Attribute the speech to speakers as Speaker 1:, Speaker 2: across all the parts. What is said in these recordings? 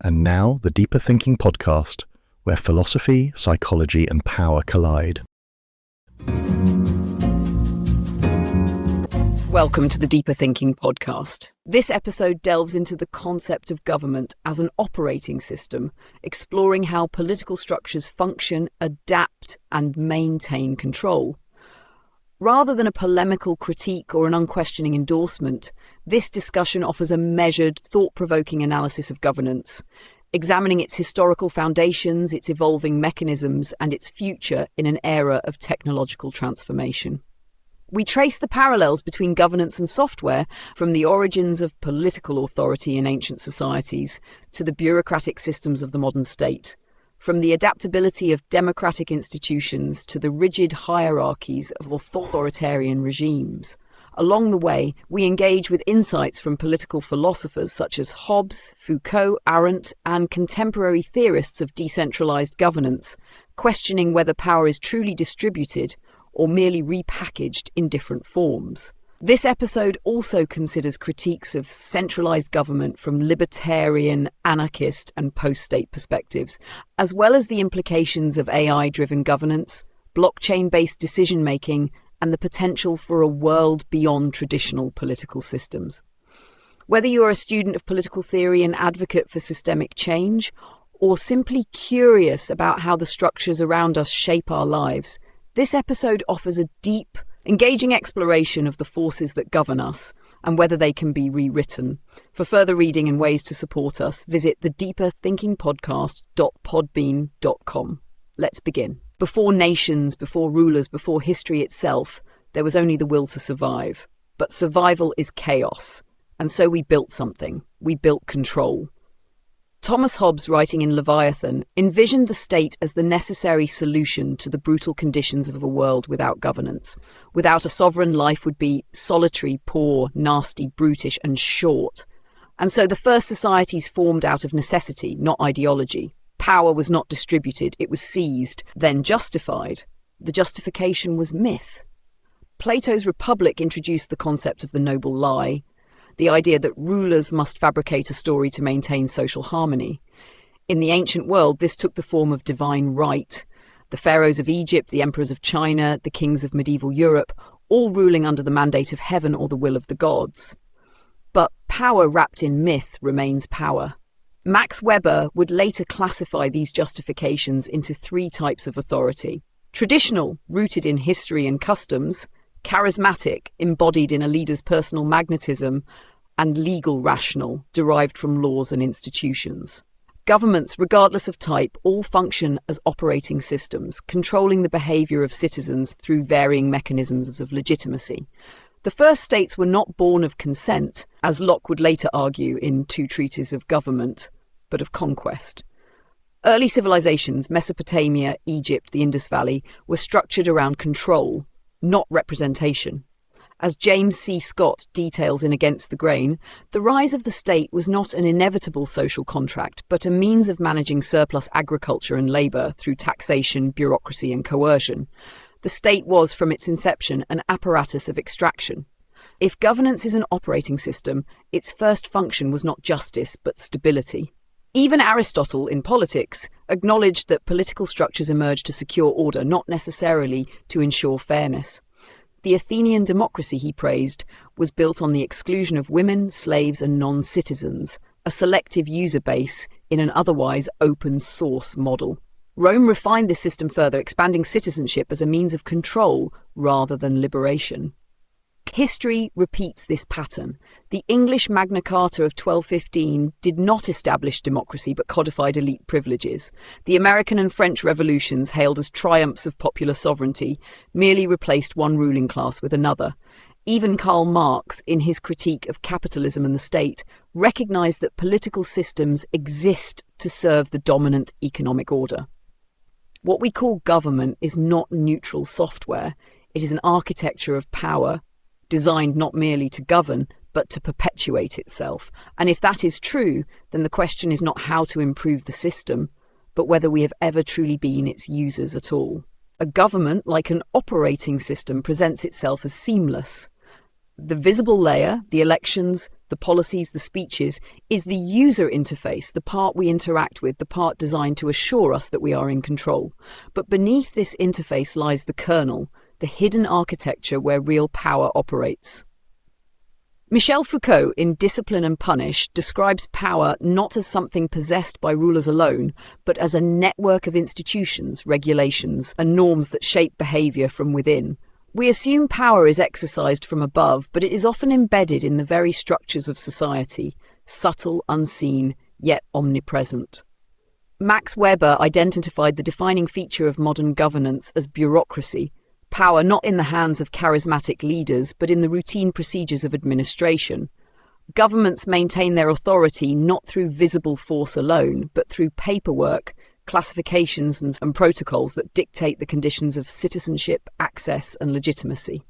Speaker 1: And now, the Deeper Thinking podcast, where philosophy, psychology, and power collide.
Speaker 2: Welcome to the Deeper Thinking podcast. This episode delves into the concept of government as an operating system, exploring how political structures function, adapt, and maintain control. Rather than a polemical critique or an unquestioning endorsement, this discussion offers a measured, thought-provoking analysis of governance, examining its historical foundations, its evolving mechanisms, and its future in an era of technological transformation. We trace the parallels between governance and software, from the origins of political authority in ancient societies to the bureaucratic systems of the modern state, from the adaptability of democratic institutions to the rigid hierarchies of authoritarian regimes. Along the way, we engage with insights from political philosophers such as Hobbes, Foucault, Arendt, and contemporary theorists of decentralized governance, questioning whether power is truly distributed or merely repackaged in different forms. This episode also considers critiques of centralized government from libertarian, anarchist, and post-state perspectives, as well as the implications of AI-driven governance, blockchain-based decision-making, and the potential for a world beyond traditional political systems. Whether you're a student of political theory and advocate for systemic change, or simply curious about how the structures around us shape our lives, this episode offers a deep, engaging exploration of the forces that govern us and whether they can be rewritten. For further reading and ways to support us, visit thedeeperthinkingpodcast.podbean.com. Let's begin. Before nations, before rulers, before history itself, there was only the will to survive. But survival is chaos, and so we built something. We built control. Thomas Hobbes, writing in Leviathan, envisioned the state as the necessary solution to the brutal conditions of a world without governance. Without a sovereign, life would be solitary, poor, nasty, brutish, and short. And so the first societies formed out of necessity, not ideology. Power was not distributed, it was seized, then justified. The justification was myth. Plato's Republic introduced the concept of the noble lie, the idea that rulers must fabricate a story to maintain social harmony. In the ancient world, this took the form of divine right. The pharaohs of Egypt, the emperors of China, the kings of medieval Europe, all ruling under the mandate of heaven or the will of the gods. But power wrapped in myth remains power. Max Weber would later classify these justifications into three types of authority: traditional, rooted in history and customs; charismatic, embodied in a leader's personal magnetism; and legal rational, derived from laws and institutions. Governments, regardless of type, all function as operating systems, controlling the behaviour of citizens through varying mechanisms of legitimacy. The first states were not born of consent, as Locke would later argue in Two Treatises of Government, but of conquest. Early civilizations, Mesopotamia, Egypt, the Indus Valley, were structured around control, not representation. As James C. Scott details in Against the Grain, the rise of the state was not an inevitable social contract, but a means of managing surplus agriculture and labour through taxation, bureaucracy, and coercion. The state was, from its inception, an apparatus of extraction. If governance is an operating system, its first function was not justice, but stability. Even Aristotle, in Politics, acknowledged that political structures emerged to secure order, not necessarily to ensure fairness. The Athenian democracy, he praised, was built on the exclusion of women, slaves, and non-citizens, a selective user base in an otherwise open-source model. Rome refined this system further, expanding citizenship as a means of control rather than liberation. History repeats this pattern. The English Magna Carta of 1215 did not establish democracy but codified elite privileges. The American and French revolutions, hailed as triumphs of popular sovereignty, merely replaced one ruling class with another. Even Karl Marx, in his critique of capitalism and the state, recognized that political systems exist to serve the dominant economic order. What we call government is not neutral software. It is an architecture of power, designed not merely to govern, but to perpetuate itself. And if that is true, then the question is not how to improve the system, but whether we have ever truly been its users at all. A government, like an operating system, presents itself as seamless. The visible layer, the elections, the policies, the speeches, is the user interface, the part we interact with, the part designed to assure us that we are in control. But beneath this interface lies the kernel, the hidden architecture where real power operates. Michel Foucault, in Discipline and Punish, describes power not as something possessed by rulers alone, but as a network of institutions, regulations, and norms that shape behavior from within. We assume power is exercised from above, but it is often embedded in the very structures of society, subtle, unseen, yet omnipresent. Max Weber identified the defining feature of modern governance as bureaucracy, power not in the hands of charismatic leaders, but in the routine procedures of administration. Governments maintain their authority not through visible force alone, but through paperwork, classifications and protocols that dictate the conditions of citizenship, access, and legitimacy.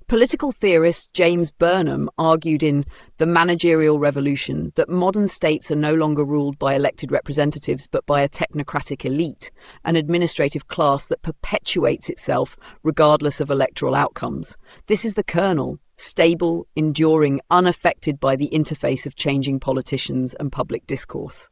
Speaker 2: Political theorist James Burnham argued in The Managerial Revolution that modern states are no longer ruled by elected representatives but by a technocratic elite, an administrative class that perpetuates itself regardless of electoral outcomes. This is the kernel, stable, enduring, unaffected by the interface of changing politicians and public discourse.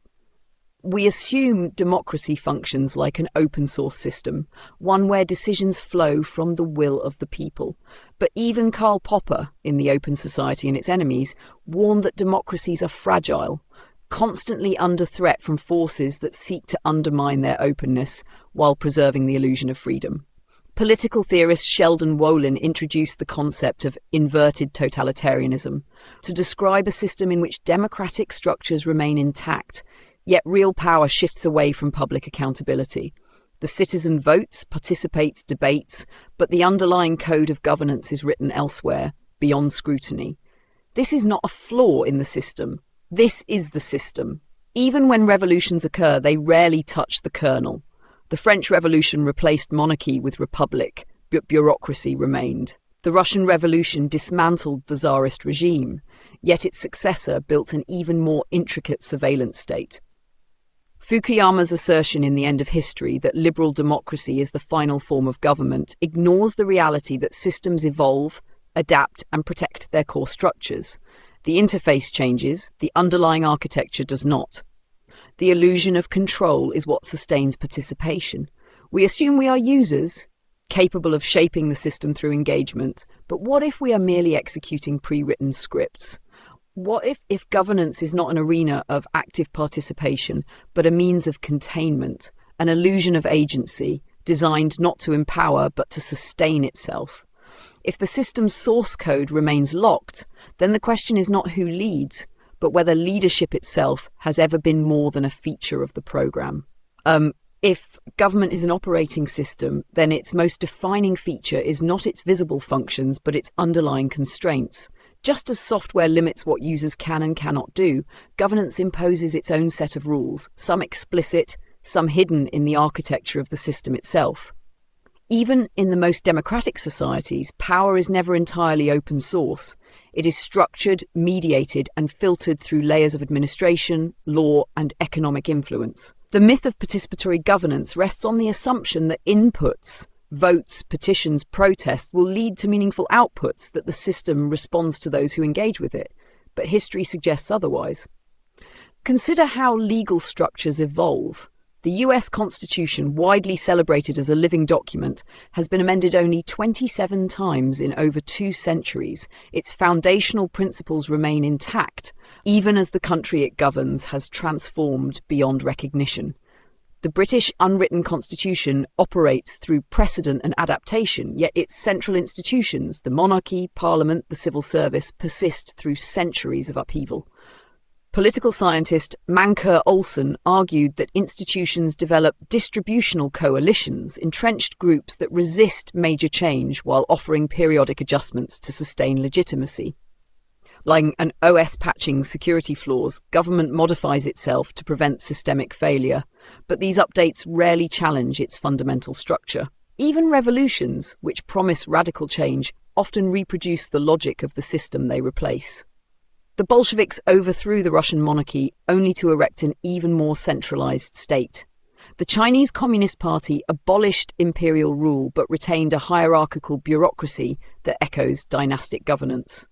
Speaker 2: We assume democracy functions like an open-source system, one where decisions flow from the will of the people. But even Karl Popper, in The Open Society and Its Enemies, warned that democracies are fragile, constantly under threat from forces that seek to undermine their openness while preserving the illusion of freedom. Political theorist Sheldon Wolin introduced the concept of inverted totalitarianism to describe a system in which democratic structures remain intact, yet real power shifts away from public accountability. The citizen votes, participates, debates, but the underlying code of governance is written elsewhere, beyond scrutiny. This is not a flaw in the system. This is the system. Even when revolutions occur, they rarely touch the kernel. The French Revolution replaced monarchy with republic, but bureaucracy remained. The Russian Revolution dismantled the Tsarist regime, yet its successor built an even more intricate surveillance state. Fukuyama's assertion in The End of History that liberal democracy is the final form of government ignores the reality that systems evolve, adapt, and protect their core structures. The interface changes, the underlying architecture does not. The illusion of control is what sustains participation. We assume we are users, capable of shaping the system through engagement, but what if we are merely executing pre-written scripts? What if governance is not an arena of active participation, but a means of containment, an illusion of agency, designed not to empower but to sustain itself? If the system's source code remains locked, then the question is not who leads, but whether leadership itself has ever been more than a feature of the program. If government is an operating system, then its most defining feature is not its visible functions, but its underlying constraints. Just as software limits what users can and cannot do, governance imposes its own set of rules, some explicit, some hidden in the architecture of the system itself. Even in the most democratic societies, power is never entirely open source. It is structured, mediated, and filtered through layers of administration, law, and economic influence. The myth of participatory governance rests on the assumption that inputs, votes, petitions, protests will lead to meaningful outputs, that the system responds to those who engage with it. But history suggests otherwise. Consider how legal structures evolve. The US Constitution, widely celebrated as a living document, has been amended only 27 times in over 2 centuries. Its foundational principles remain intact, even as the country it governs has transformed beyond recognition. The British unwritten constitution operates through precedent and adaptation, yet its central institutions, the monarchy, parliament, the civil service, persist through centuries of upheaval. Political scientist Mancur Olson argued that institutions develop distributional coalitions, entrenched groups that resist major change while offering periodic adjustments to sustain legitimacy. Like an OS patching security flaws, government modifies itself to prevent systemic failure, but these updates rarely challenge its fundamental structure. Even revolutions, which promise radical change, often reproduce the logic of the system they replace. The Bolsheviks overthrew the Russian monarchy only to erect an even more centralized state. The Chinese Communist Party abolished imperial rule but retained a hierarchical bureaucracy that echoes dynastic governance.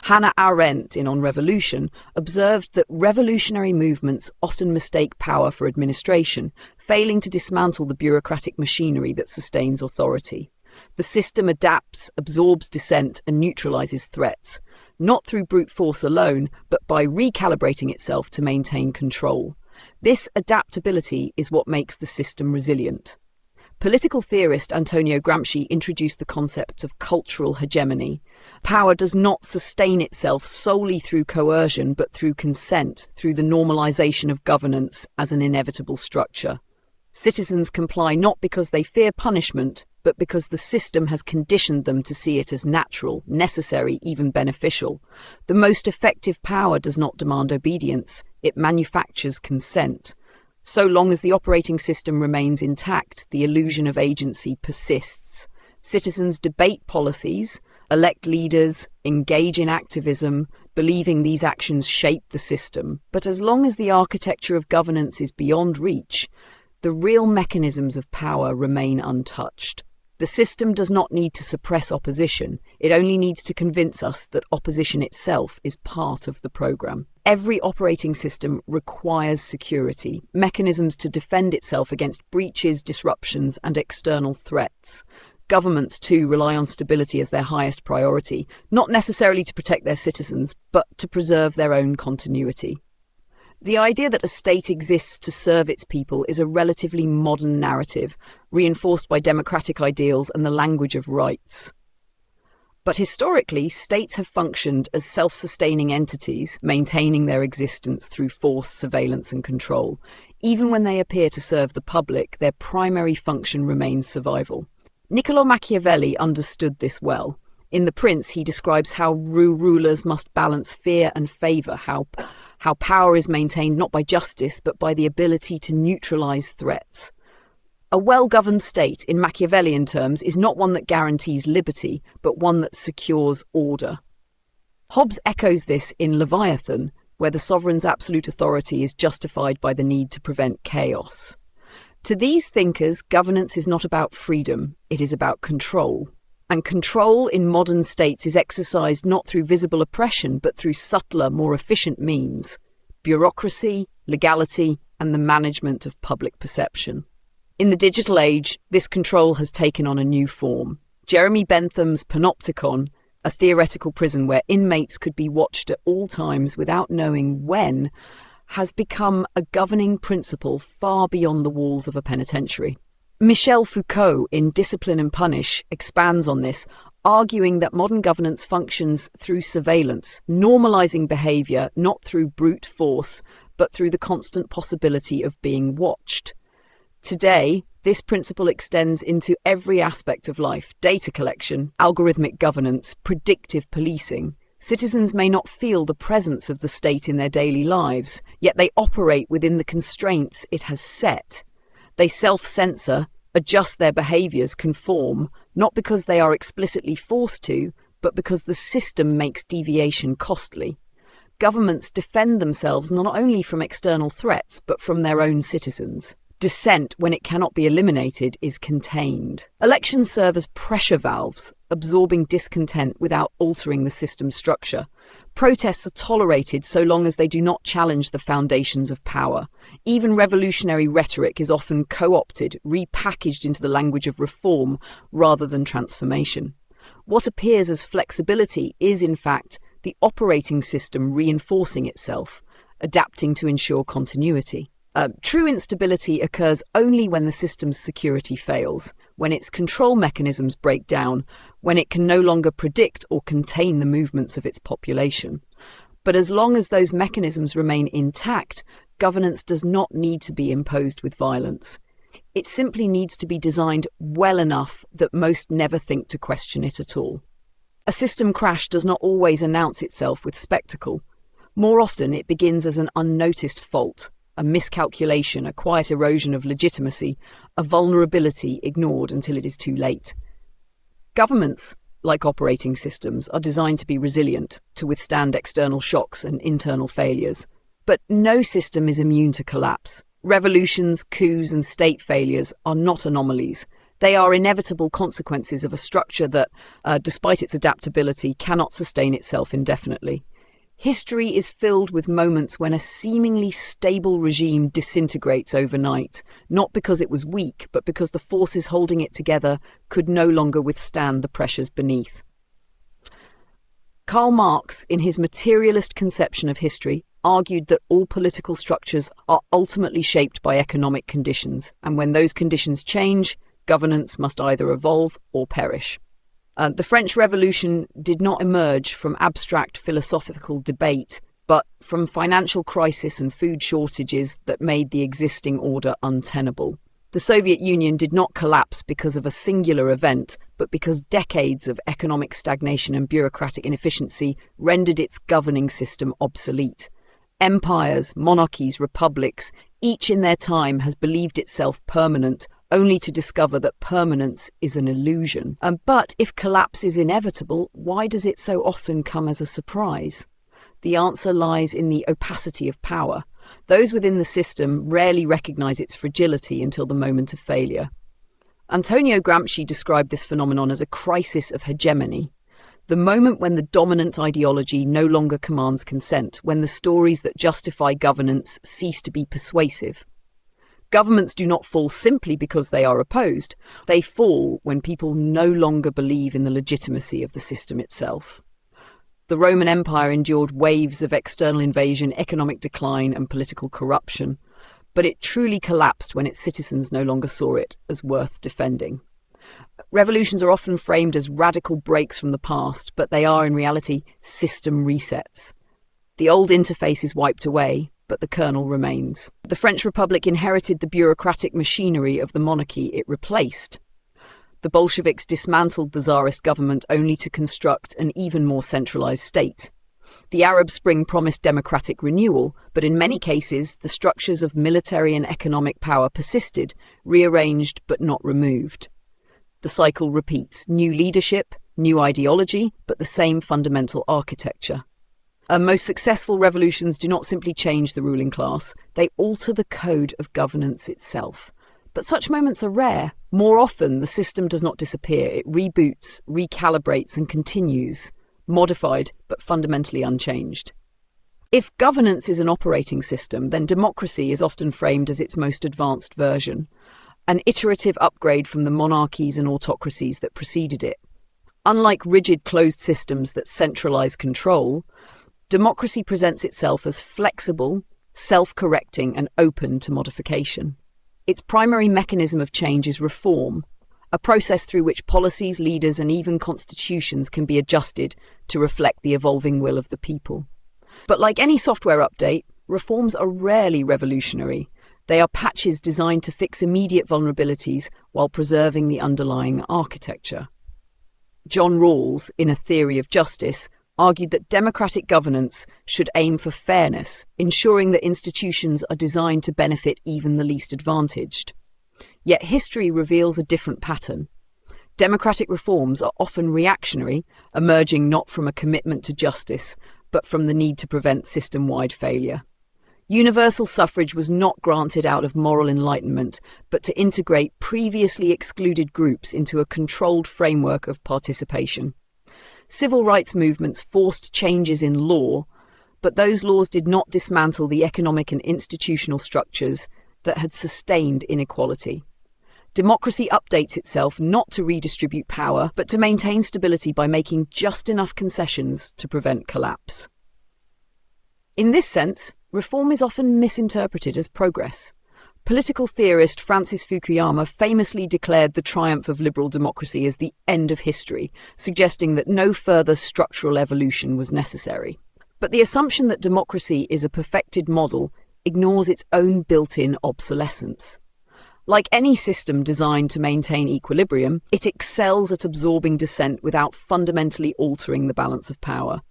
Speaker 2: Hannah Arendt, in On Revolution, observed that revolutionary movements often mistake power for administration, failing to dismantle the bureaucratic machinery that sustains authority. The system adapts, absorbs dissent, and neutralizes threats, not through brute force alone, but by recalibrating itself to maintain control. This adaptability is what makes the system resilient. Political theorist Antonio Gramsci introduced the concept of cultural hegemony. Power does not sustain itself solely through coercion, but through consent, through the normalization of governance as an inevitable structure. Citizens comply not because they fear punishment, but because the system has conditioned them to see it as natural, necessary, even beneficial. The most effective power does not demand obedience, it manufactures consent. So long as the operating system remains intact, the illusion of agency persists. Citizens debate policies, elect leaders, engage in activism, believing these actions shape the system. But as long as the architecture of governance is beyond reach, the real mechanisms of power remain untouched. The system does not need to suppress opposition, it only needs to convince us that opposition itself is part of the program. Every operating system requires security, mechanisms to defend itself against breaches, disruptions, and external threats. Governments, too, rely on stability as their highest priority, not necessarily to protect their citizens, but to preserve their own continuity. The idea that a state exists to serve its people is a relatively modern narrative, reinforced by democratic ideals and the language of rights. But historically, states have functioned as self-sustaining entities, maintaining their existence through force, surveillance, and control. Even when they appear to serve the public, their primary function remains survival. Niccolò Machiavelli understood this well. In The Prince, he describes how rulers must balance fear and favour, how power is maintained not by justice, but by the ability to neutralise threats. A well-governed state, in Machiavellian terms, is not one that guarantees liberty, but one that secures order. Hobbes echoes this in Leviathan, where the sovereign's absolute authority is justified by the need to prevent chaos. To these thinkers, governance is not about freedom, it is about control. And control in modern states is exercised not through visible oppression, but through subtler, more efficient means: bureaucracy, legality, and the management of public perception. In the digital age, this control has taken on a new form. Jeremy Bentham's Panopticon, a theoretical prison where inmates could be watched at all times without knowing when, has become a governing principle far beyond the walls of a penitentiary. Michel Foucault, in Discipline and Punish, expands on this, arguing that modern governance functions through surveillance, normalizing behavior not through brute force, but through the constant possibility of being watched. Today, this principle extends into every aspect of life: data collection, algorithmic governance, predictive policing. Citizens may not feel the presence of the state in their daily lives, yet they operate within the constraints it has set. They self-censor, adjust their behaviours, conform, not because they are explicitly forced to, but because the system makes deviation costly. Governments defend themselves not only from external threats, but from their own citizens. Dissent, when it cannot be eliminated, is contained. Elections serve as pressure valves, absorbing discontent without altering the system's structure. Protests are tolerated so long as they do not challenge the foundations of power. Even revolutionary rhetoric is often co-opted, repackaged into the language of reform rather than transformation. What appears as flexibility is, in fact, the operating system reinforcing itself, adapting to ensure continuity. True instability occurs only when the system's security fails, when its control mechanisms break down, when it can no longer predict or contain the movements of its population. But as long as those mechanisms remain intact, governance does not need to be imposed with violence. It simply needs to be designed well enough that most never think to question it at all. A system crash does not always announce itself with spectacle. More often it begins as an unnoticed fault, a miscalculation, a quiet erosion of legitimacy, a vulnerability ignored until it is too late. Governments, like operating systems, are designed to be resilient, to withstand external shocks and internal failures. But no system is immune to collapse. Revolutions, coups, and state failures are not anomalies. They are inevitable consequences of a structure that, despite its adaptability, cannot sustain itself indefinitely. History is filled with moments when a seemingly stable regime disintegrates overnight, not because it was weak, but because the forces holding it together could no longer withstand the pressures beneath. Karl Marx, in his materialist conception of history, argued that all political structures are ultimately shaped by economic conditions, and when those conditions change, governance must either evolve or perish. The French Revolution did not emerge from abstract philosophical debate, but from financial crisis and food shortages that made the existing order untenable. The Soviet Union did not collapse because of a singular event, but because decades of economic stagnation and bureaucratic inefficiency rendered its governing system obsolete. Empires, monarchies, republics, each in their time has believed itself permanent, only to discover that permanence is an illusion. But if collapse is inevitable, why does it so often come as a surprise? The answer lies in the opacity of power. Those within the system rarely recognize its fragility until the moment of failure. Antonio Gramsci described this phenomenon as a crisis of hegemony. The moment when the dominant ideology no longer commands consent, when the stories that justify governance cease to be persuasive. Governments do not fall simply because they are opposed. They fall when people no longer believe in the legitimacy of the system itself. The Roman Empire endured waves of external invasion, economic decline, and political corruption, but it truly collapsed when its citizens no longer saw it as worth defending. Revolutions are often framed as radical breaks from the past, but they are in reality system resets. The old interface is wiped away, but the kernel remains. The French Republic inherited the bureaucratic machinery of the monarchy it replaced. The Bolsheviks dismantled the Tsarist government only to construct an even more centralized state. The Arab Spring promised democratic renewal, but in many cases, the structures of military and economic power persisted, rearranged but not removed. The cycle repeats: new leadership, new ideology, but the same fundamental architecture. Most successful revolutions do not simply change the ruling class, they alter the code of governance itself. But such moments are rare. More often, the system does not disappear. It reboots, recalibrates, and continues, modified but fundamentally unchanged. If governance is an operating system, then democracy is often framed as its most advanced version, an iterative upgrade from the monarchies and autocracies that preceded it. Unlike rigid closed systems that centralize control, democracy presents itself as flexible, self-correcting, and open to modification. Its primary mechanism of change is reform, a process through which policies, leaders, and even constitutions can be adjusted to reflect the evolving will of the people. But like any software update, reforms are rarely revolutionary. They are patches designed to fix immediate vulnerabilities while preserving the underlying architecture. John Rawls, in A Theory of Justice, argued that democratic governance should aim for fairness, ensuring that institutions are designed to benefit even the least advantaged. Yet history reveals a different pattern. Democratic reforms are often reactionary, emerging not from a commitment to justice, but from the need to prevent system-wide failure. Universal suffrage was not granted out of moral enlightenment, but to integrate previously excluded groups into a controlled framework of participation. Civil rights movements forced changes in law, but those laws did not dismantle the economic and institutional structures that had sustained inequality. Democracy updates itself not to redistribute power, but to maintain stability by making just enough concessions to prevent collapse. In this sense, reform is often misinterpreted as progress. Political theorist Francis Fukuyama famously declared the triumph of liberal democracy as the end of history, suggesting that no further structural evolution was necessary. But the assumption that democracy is a perfected model ignores its own built-in obsolescence. Like any system designed to maintain equilibrium, it excels at absorbing dissent without fundamentally altering the balance of power.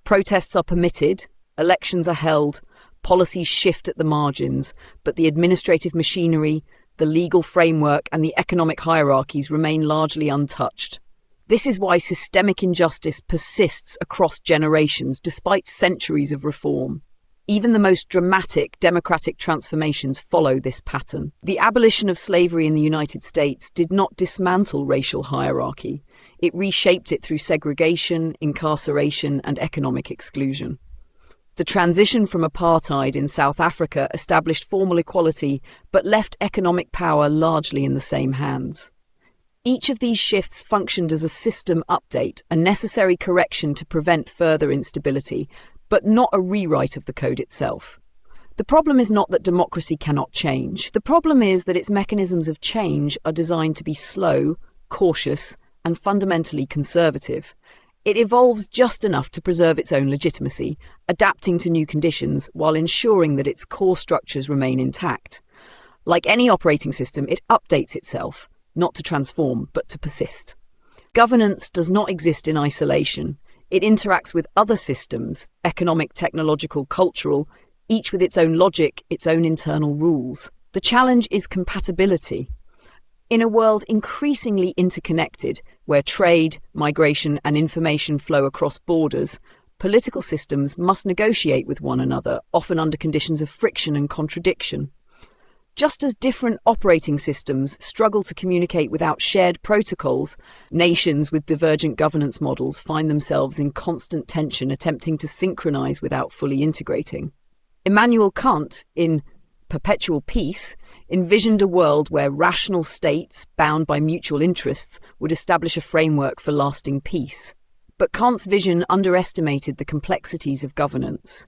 Speaker 2: Protests are permitted, elections are held, policies shift at the margins, but the administrative machinery, the legal framework, and the economic hierarchies remain largely untouched. This is why systemic injustice persists across generations despite centuries of reform. Even the most dramatic democratic transformations follow this pattern. The abolition of slavery in the United States did not dismantle racial hierarchy. It reshaped it through segregation, incarceration, and economic exclusion. The transition from apartheid in South Africa established formal equality, but left economic power largely in the same hands. Each of these shifts functioned as a system update, a necessary correction to prevent further instability, but not a rewrite of the code itself. The problem is not that democracy cannot change. The problem is that its mechanisms of change are designed to be slow, cautious, and fundamentally conservative. It evolves just enough to preserve its own legitimacy, adapting to new conditions while ensuring that its core structures remain intact. Like any operating system, it updates itself, not to transform, but to persist. Governance does not exist in isolation. It interacts with other systems, economic, technological, cultural, each with its own logic, its own internal rules. The challenge is compatibility. In a world increasingly interconnected, where trade, migration, and information flow across borders, political systems must negotiate with one another, often under conditions of friction and contradiction. Just as different operating systems struggle to communicate without shared protocols, nations with divergent governance models find themselves in constant tension, attempting to synchronize without fully integrating. Immanuel Kant, in Perpetual Peace, envisioned a world where rational states, bound by mutual interests, would establish a framework for lasting peace. But Kant's vision underestimated the complexities of governance.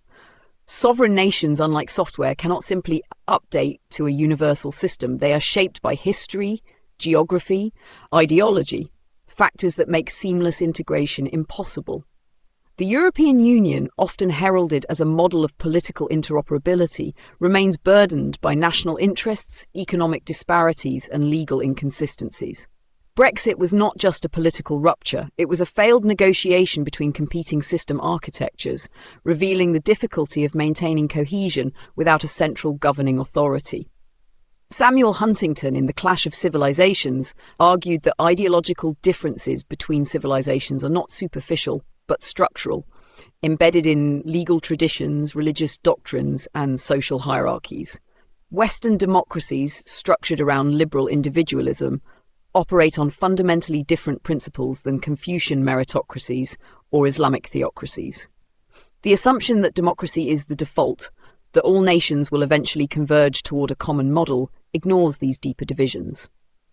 Speaker 2: Sovereign nations, unlike software, cannot simply update to a universal system. They are shaped by history, geography, ideology, factors that make seamless integration impossible. The European Union, often heralded as a model of political interoperability, remains burdened by national interests, economic disparities, and legal inconsistencies. Brexit was not just a political rupture, it was a failed negotiation between competing system architectures, revealing the difficulty of maintaining cohesion without a central governing authority. Samuel Huntington, in The Clash of Civilizations, argued that ideological differences between civilizations are not superficial, but structural, embedded in legal traditions, religious doctrines, and social hierarchies. Western democracies, structured around liberal individualism, operate on fundamentally different principles than Confucian meritocracies or Islamic theocracies. The assumption that democracy is the default, that all nations will eventually converge toward a common model, ignores these deeper divisions.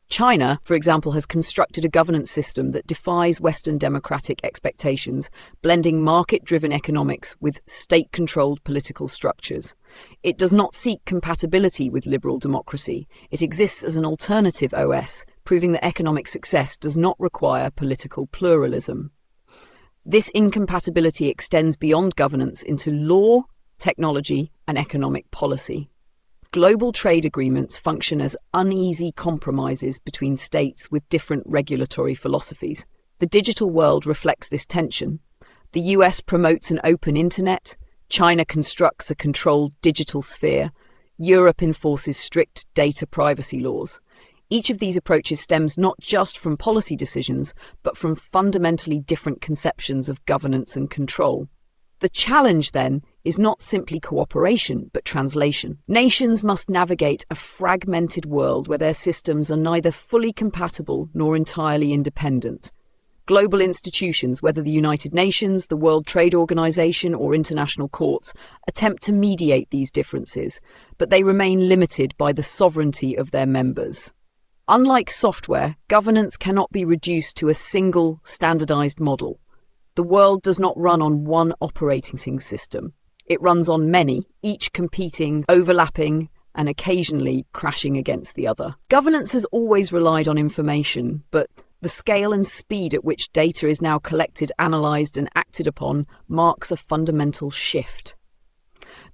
Speaker 2: China, for example, has constructed a governance system that defies Western democratic expectations, blending market-driven economics with state-controlled political structures. It does not seek compatibility with liberal democracy. It exists as an alternative OS, proving that economic success does not require political pluralism. This incompatibility extends beyond governance into law, technology, and economic policy. Global trade agreements function as uneasy compromises between states with different regulatory philosophies. The digital world reflects this tension. The US promotes an open internet, China constructs a controlled digital sphere, Europe enforces strict data privacy laws. Each of these approaches stems not just from policy decisions, but from fundamentally different conceptions of governance and control. The challenge, then, is not simply cooperation, but translation. Nations must navigate a fragmented world where their systems are neither fully compatible nor entirely independent. Global institutions, whether the United Nations, the World Trade Organization, or international courts, attempt to mediate these differences, but they remain limited by the sovereignty of their members. Unlike software, governance cannot be reduced to a single, standardized model. The world does not run on one operating system. It runs on many, each competing, overlapping, and occasionally crashing against the other. Governance has always relied on information, but the scale and speed at which data is now collected, analysed, and acted upon marks a fundamental shift.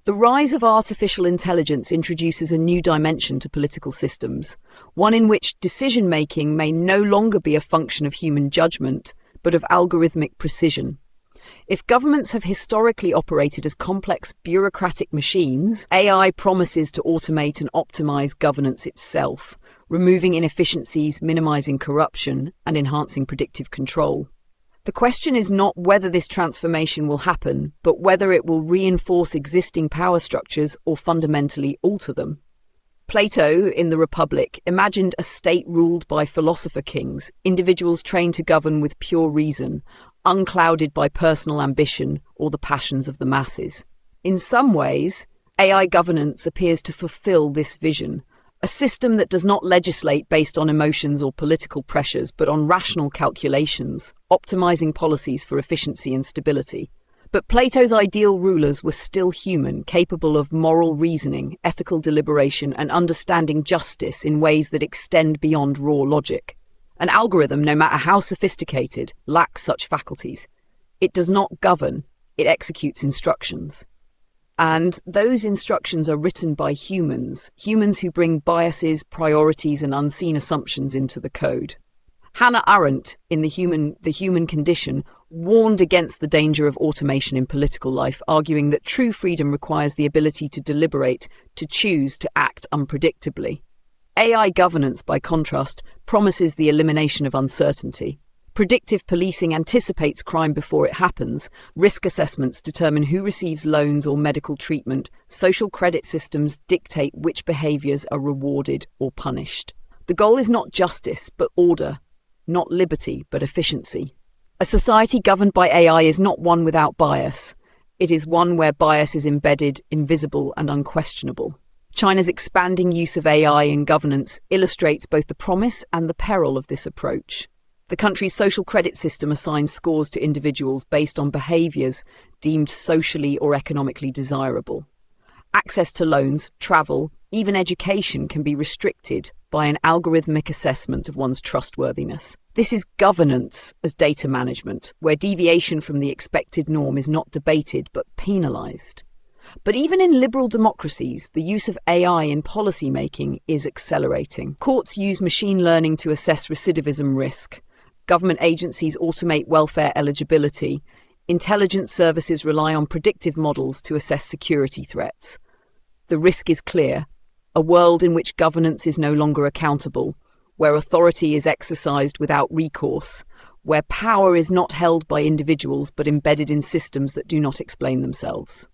Speaker 2: The rise of artificial intelligence introduces a new dimension to political systems, one in which decision-making may no longer be a function of human judgment, but of algorithmic precision. If governments have historically operated as complex bureaucratic machines, AI promises to automate and optimize governance itself, removing inefficiencies, minimizing corruption, and enhancing predictive control. The question is not whether this transformation will happen, but whether it will reinforce existing power structures or fundamentally alter them. Plato, in the Republic, imagined a state ruled by philosopher kings, individuals trained to govern with pure reason, unclouded by personal ambition or the passions of the masses. In some ways, AI governance appears to fulfill this vision, a system that does not legislate based on emotions or political pressures, but on rational calculations, optimizing policies for efficiency and stability. But Plato's ideal rulers were still human, capable of moral reasoning, ethical deliberation, and understanding justice in ways that extend beyond raw logic. An algorithm, no matter how sophisticated, lacks such faculties. It does not govern, it executes instructions. And those instructions are written by humans who bring biases, priorities, and unseen assumptions into the code. Hannah Arendt, in The Human Condition, warned against the danger of automation in political life, arguing that true freedom requires the ability to deliberate, to choose, to act unpredictably. AI governance, by contrast, promises the elimination of uncertainty. Predictive policing anticipates crime before it happens. Risk assessments determine who receives loans or medical treatment. Social credit systems dictate which behaviors are rewarded or punished. The goal is not justice, but order. Not liberty, but efficiency. A society governed by AI is not one without bias. It is one where bias is embedded, invisible, and unquestionable. China's expanding use of AI in governance illustrates both the promise and the peril of this approach. The country's social credit system assigns scores to individuals based on behaviours deemed socially or economically desirable. Access to loans, travel, even education can be restricted by an algorithmic assessment of one's trustworthiness. This is governance as data management, where deviation from the expected norm is not debated but penalised. But even in liberal democracies, the use of AI in policy making is accelerating. Courts use machine learning to assess recidivism risk. Government agencies automate welfare eligibility. Intelligence services rely on predictive models to assess security threats. The risk is clear: a world in which governance is no longer accountable, where authority is exercised without recourse, where power is not held by individuals but embedded in systems that do not explain themselves.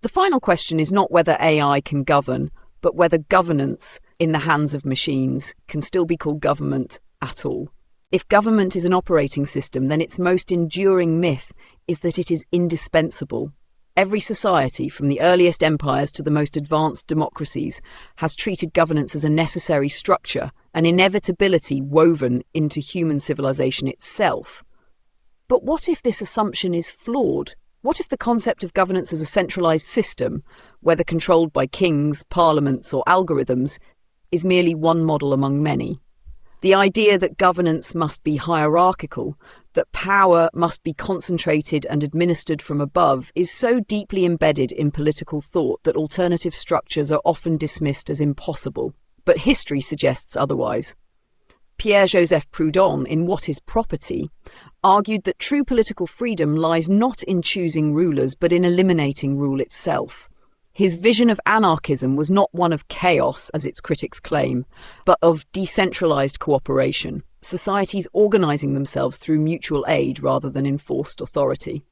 Speaker 2: The final question is not whether AI can govern, but whether governance in the hands of machines can still be called government at all. If government is an operating system, then its most enduring myth is that it is indispensable. Every society, from the earliest empires to the most advanced democracies, has treated governance as a necessary structure, an inevitability woven into human civilization itself. But what if this assumption is flawed? What if the concept of governance as a centralized system, whether controlled by kings, parliaments, or algorithms, is merely one model among many? The idea that governance must be hierarchical, that power must be concentrated and administered from above, is so deeply embedded in political thought that alternative structures are often dismissed as impossible. But history suggests otherwise. Pierre-Joseph Proudhon, in What is Property, argued that true political freedom lies not in choosing rulers, but in eliminating rule itself. His vision of anarchism was not one of chaos, as its critics claim, but of decentralized cooperation, societies organizing themselves through mutual aid rather than enforced authority.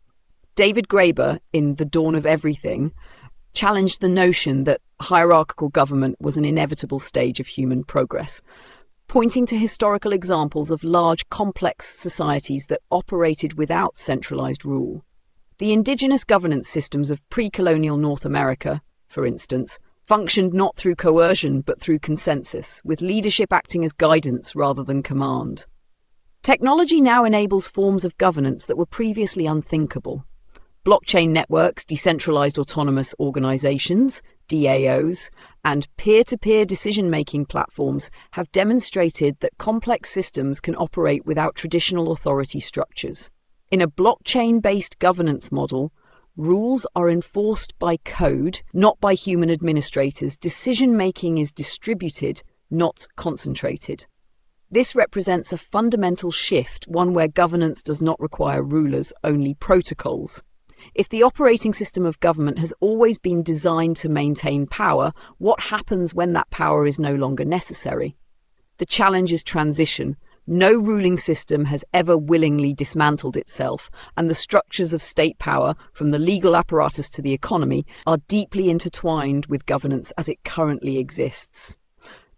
Speaker 2: David Graeber, in The Dawn of Everything, challenged the notion that hierarchical government was an inevitable stage of human progress, pointing to historical examples of large, complex societies that operated without centralized rule. The indigenous governance systems of pre-colonial North America, for instance, functioned not through coercion but through consensus, with leadership acting as guidance rather than command. Technology now enables forms of governance that were previously unthinkable. Blockchain networks, decentralized autonomous organizations, DAOs, and peer-to-peer decision-making platforms have demonstrated that complex systems can operate without traditional authority structures. In a blockchain-based governance model, rules are enforced by code, not by human administrators. Decision-making is distributed, not concentrated. This represents a fundamental shift, one where governance does not require rulers, only protocols. If the operating system of government has always been designed to maintain power, what happens when that power is no longer necessary? The challenge is transition, No ruling system has ever willingly dismantled itself, and the structures of state power, from the legal apparatus to the economy, are deeply intertwined with governance as it currently exists.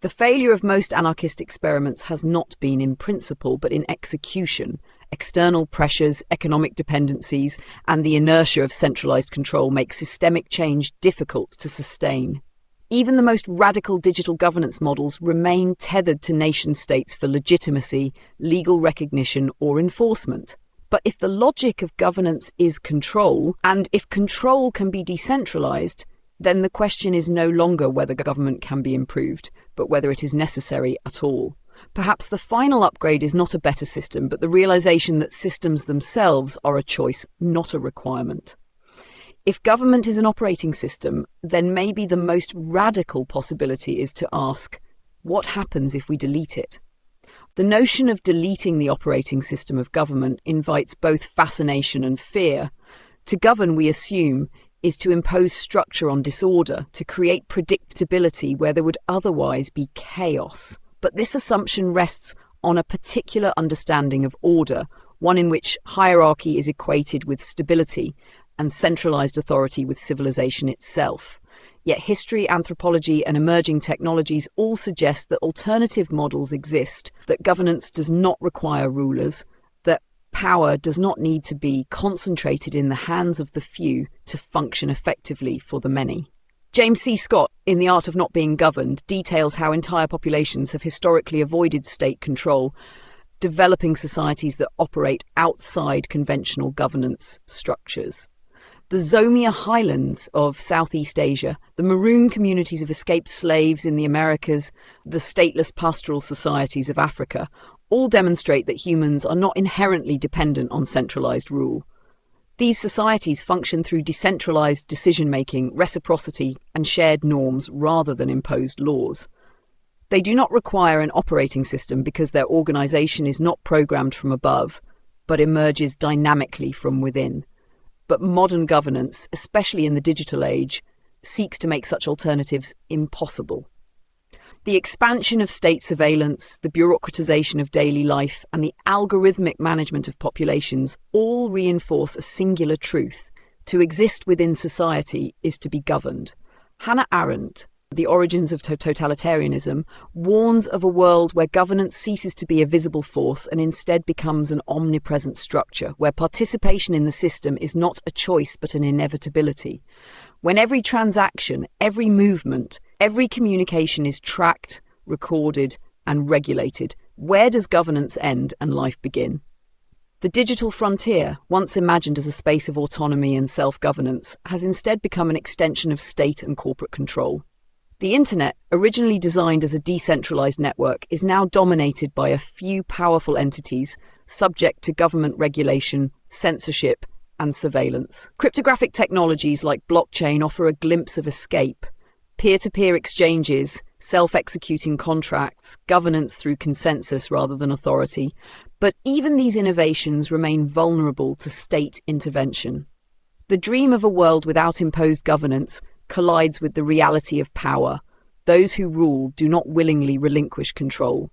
Speaker 2: The failure of most anarchist experiments has not been in principle, but in execution. External pressures, economic dependencies, and the inertia of centralized control make systemic change difficult to sustain. Even the most radical digital governance models remain tethered to nation-states for legitimacy, legal recognition, or enforcement. But if the logic of governance is control, and if control can be decentralized, then the question is no longer whether government can be improved, but whether it is necessary at all. Perhaps the final upgrade is not a better system, but the realization that systems themselves are a choice, not a requirement. If government is an operating system, then maybe the most radical possibility is to ask, what happens if we delete it? The notion of deleting the operating system of government invites both fascination and fear. To govern, we assume, is to impose structure on disorder, to create predictability where there would otherwise be chaos. But this assumption rests on a particular understanding of order, one in which hierarchy is equated with stability and centralized authority with civilization itself. Yet history, anthropology, and emerging technologies all suggest that alternative models exist, that governance does not require rulers, that power does not need to be concentrated in the hands of the few to function effectively for the many. James C. Scott, in The Art of Not Being Governed, details how entire populations have historically avoided state control, developing societies that operate outside conventional governance structures. The Zomia highlands of Southeast Asia, the maroon communities of escaped slaves in the Americas, the stateless pastoral societies of Africa, all demonstrate that humans are not inherently dependent on centralized rule. These societies function through decentralized decision-making, reciprocity, and shared norms rather than imposed laws. They do not require an operating system because their organization is not programmed from above, but emerges dynamically from within. But modern governance, especially in the digital age, seeks to make such alternatives impossible. The expansion of state surveillance, the bureaucratization of daily life, and the algorithmic management of populations all reinforce a singular truth. To exist within society is to be governed. Hannah Arendt, The Origins of Totalitarianism, warns of a world where governance ceases to be a visible force and instead becomes an omnipresent structure, where participation in the system is not a choice but an inevitability. When every transaction, every movement, every communication is tracked, recorded, and regulated, where does governance end and life begin? The digital frontier, once imagined as a space of autonomy and self-governance, has instead become an extension of state and corporate control. The internet, originally designed as a decentralized network, is now dominated by a few powerful entities subject to government regulation, censorship, and surveillance. Cryptographic technologies like blockchain offer a glimpse of escape. Peer-to-peer exchanges, self-executing contracts, governance through consensus rather than authority. But even these innovations remain vulnerable to state intervention. The dream of a world without imposed governance collides with the reality of power. Those who rule do not willingly relinquish control.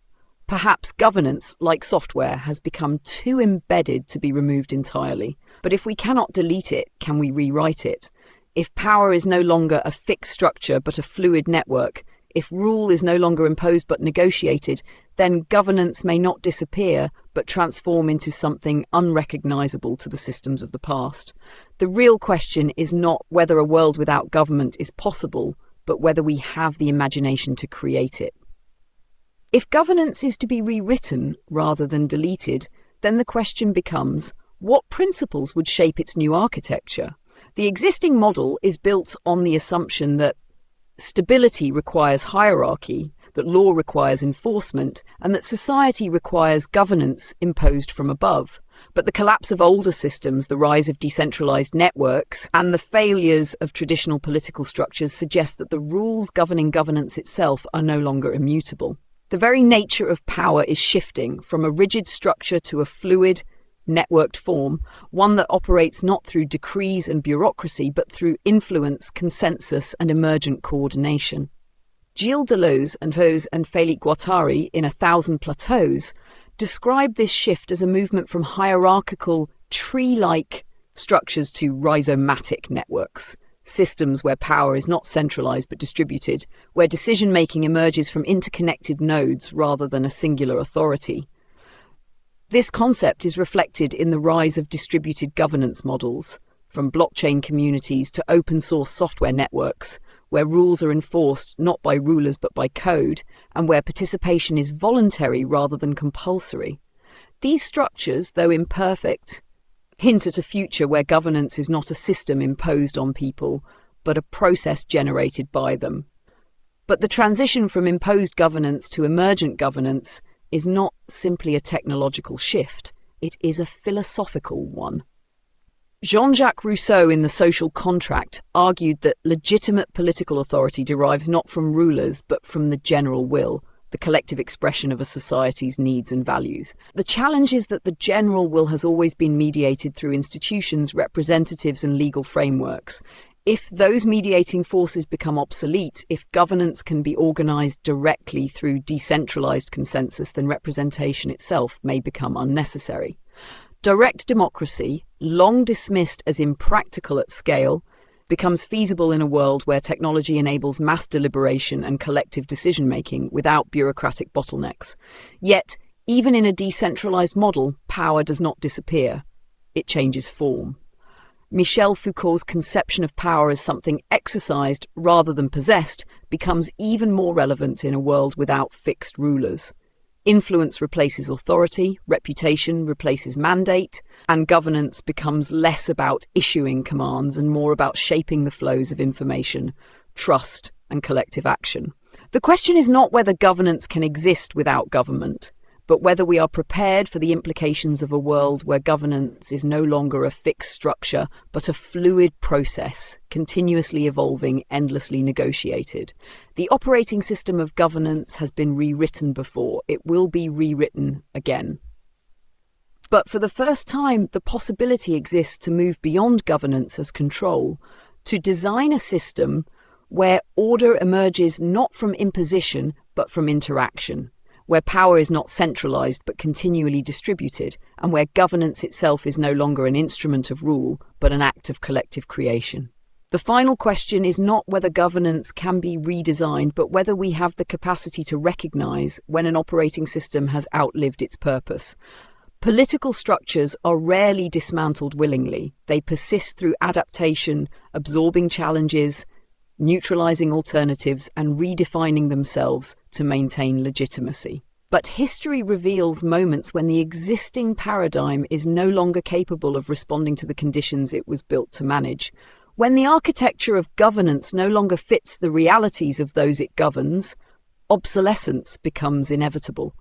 Speaker 2: Perhaps governance, like software, has become too embedded to be removed entirely. But if we cannot delete it, can we rewrite it? If power is no longer a fixed structure but a fluid network, if rule is no longer imposed but negotiated, then governance may not disappear but transform into something unrecognizable to the systems of the past. The real question is not whether a world without government is possible, but whether we have the imagination to create it. If governance is to be rewritten rather than deleted, then the question becomes, what principles would shape its new architecture? The existing model is built on the assumption that stability requires hierarchy, that law requires enforcement, and that society requires governance imposed from above. But the collapse of older systems, the rise of decentralized networks, and the failures of traditional political structures suggest that the rules governing governance itself are no longer immutable. The very nature of power is shifting from a rigid structure to a fluid, networked form, one that operates not through decrees and bureaucracy, but through influence, consensus, and emergent coordination. Gilles Deleuze and Félix Guattari, in 1,000 Plateaus, described this shift as a movement from hierarchical, tree-like structures to rhizomatic networks, systems where power is not centralized but distributed, where decision-making emerges from interconnected nodes rather than a singular authority. This concept is reflected in the rise of distributed governance models, from blockchain communities to open-source software networks, where rules are enforced not by rulers but by code, and where participation is voluntary rather than compulsory. These structures, though imperfect, hint at a future where governance is not a system imposed on people, but a process generated by them. But the transition from imposed governance to emergent governance is not simply a technological shift, it is a philosophical one. Jean-Jacques Rousseau in The Social Contract argued that legitimate political authority derives not from rulers but from the general will, the collective expression of a society's needs and values. The challenge is that the general will has always been mediated through institutions, representatives, and legal frameworks. If those mediating forces become obsolete, if governance can be organized directly through decentralized consensus, then representation itself may become unnecessary. Direct democracy, long dismissed as impractical at scale, becomes feasible in a world where technology enables mass deliberation and collective decision-making without bureaucratic bottlenecks. Yet, even in a decentralized model, power does not disappear. It changes form. Michel Foucault's conception of power as something exercised rather than possessed becomes even more relevant in a world without fixed rulers. Influence replaces authority, reputation replaces mandate, and governance becomes less about issuing commands and more about shaping the flows of information, trust, and collective action. The question is not whether governance can exist without government, but whether we are prepared for the implications of a world where governance is no longer a fixed structure, but a fluid process, continuously evolving, endlessly negotiated. The operating system of governance has been rewritten before. It will be rewritten again. But for the first time, the possibility exists to move beyond governance as control, to design a system where order emerges not from imposition, but from interaction, where power is not centralized but continually distributed, and where governance itself is no longer an instrument of rule but an act of collective creation. The final question is not whether governance can be redesigned, but whether we have the capacity to recognize when an operating system has outlived its purpose. Political structures are rarely dismantled willingly. They persist through adaptation, absorbing challenges, neutralizing alternatives, and redefining themselves to maintain legitimacy. But history reveals moments when the existing paradigm is no longer capable of responding to the conditions it was built to manage. When the architecture of governance no longer fits the realities of those it governs, obsolescence becomes inevitable.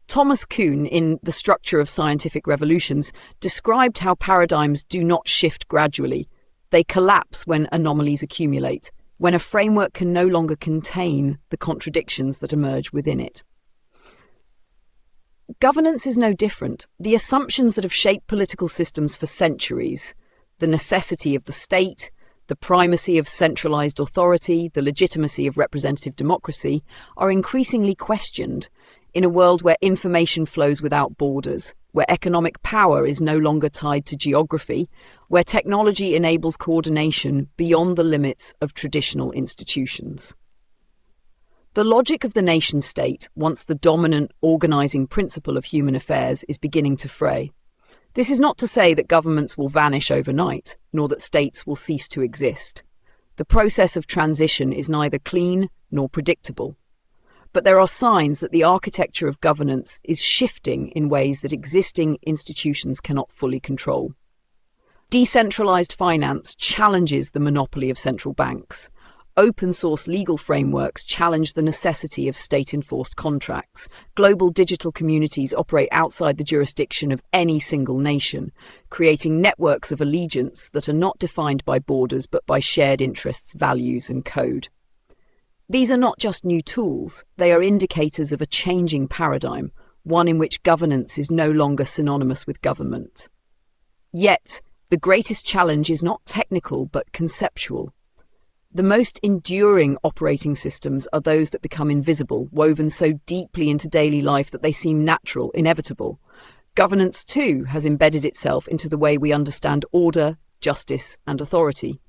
Speaker 2: Thomas Kuhn, in The Structure of Scientific Revolutions, described how paradigms do not shift gradually. They collapse when anomalies accumulate, when a framework can no longer contain the contradictions that emerge within it. Governance is no different. The assumptions that have shaped political systems for centuries, the necessity of the state, the primacy of centralized authority, the legitimacy of representative democracy, are increasingly questioned in a world where information flows without borders, where economic power is no longer tied to geography, where technology enables coordination beyond the limits of traditional institutions. The logic of the nation-state, once the dominant organizing principle of human affairs, is beginning to fray. This is not to say that governments will vanish overnight, nor that states will cease to exist. The process of transition is neither clean nor predictable. But there are signs that the architecture of governance is shifting in ways that existing institutions cannot fully control. Decentralized finance challenges the monopoly of central banks. Open-source legal frameworks challenge the necessity of state-enforced contracts. Global digital communities operate outside the jurisdiction of any single nation, creating networks of allegiance that are not defined by borders but by shared interests, values, and code. These are not just new tools, they are indicators of a changing paradigm, one in which governance is no longer synonymous with government. Yet, the greatest challenge is not technical but conceptual. The most enduring operating systems are those that become invisible, woven so deeply into daily life that they seem natural, inevitable. Governance, too, has embedded itself into the way we understand order, justice, and authority.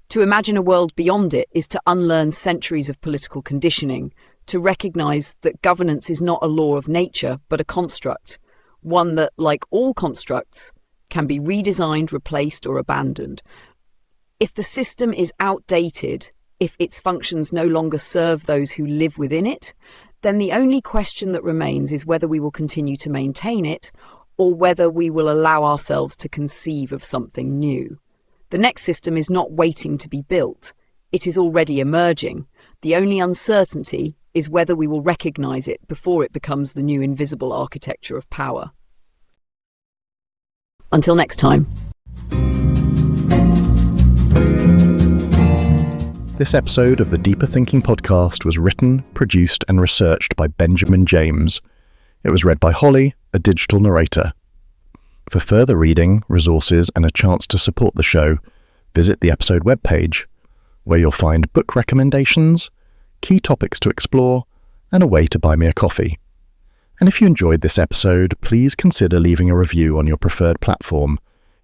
Speaker 2: To imagine a world beyond it is to unlearn centuries of political conditioning, to recognize that governance is not a law of nature, but a construct, one that, like all constructs, can be redesigned, replaced, or abandoned. If the system is outdated, if its functions no longer serve those who live within it, then the only question that remains is whether we will continue to maintain it or whether we will allow ourselves to conceive of something new. The next system is not waiting to be built. It is already emerging. The only uncertainty is whether we will recognize it before it becomes the new invisible architecture of power. Until next time.
Speaker 1: This episode of the Deeper Thinking podcast was written, produced, and researched by Benjamin James. It was read by Holly, a digital narrator. For further reading, resources, and a chance to support the show, visit the episode webpage, where you'll find book recommendations, key topics to explore, and a way to buy me a coffee. And if you enjoyed this episode, please consider leaving a review on your preferred platform